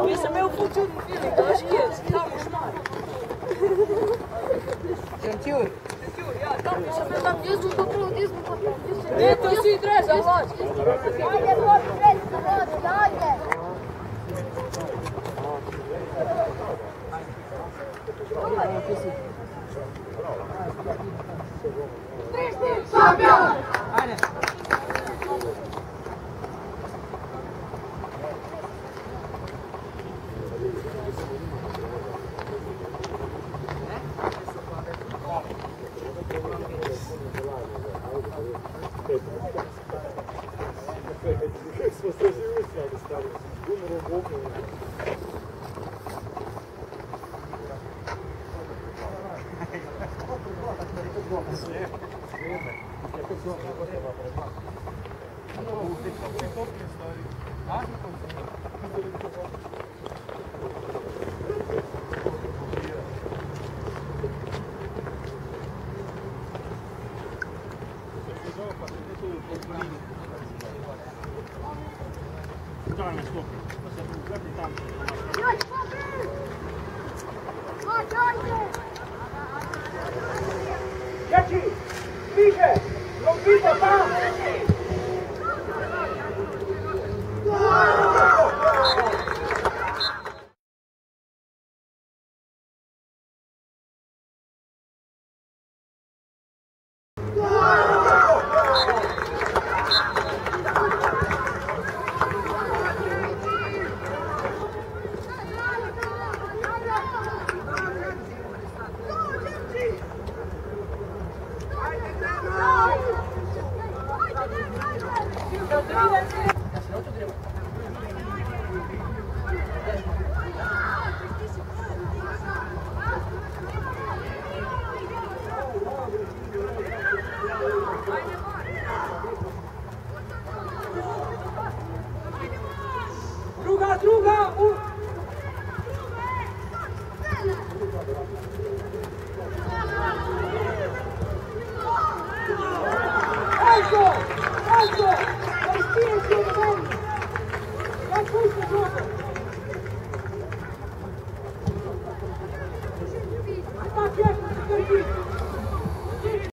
Nisam imao put čudni feeling, daži je, tamo šmar. Šampion, ja, tamo sam imao tamo djezgu pa prvo djezgu pa prvo. Ne, to si treba zavlači. Ajde, vodi, predstavno, vodi, ajde. Šampion! Ajde! Jaci! Bliżej! Rozbita tam! Druga! Ajde! Ajde! Ajde!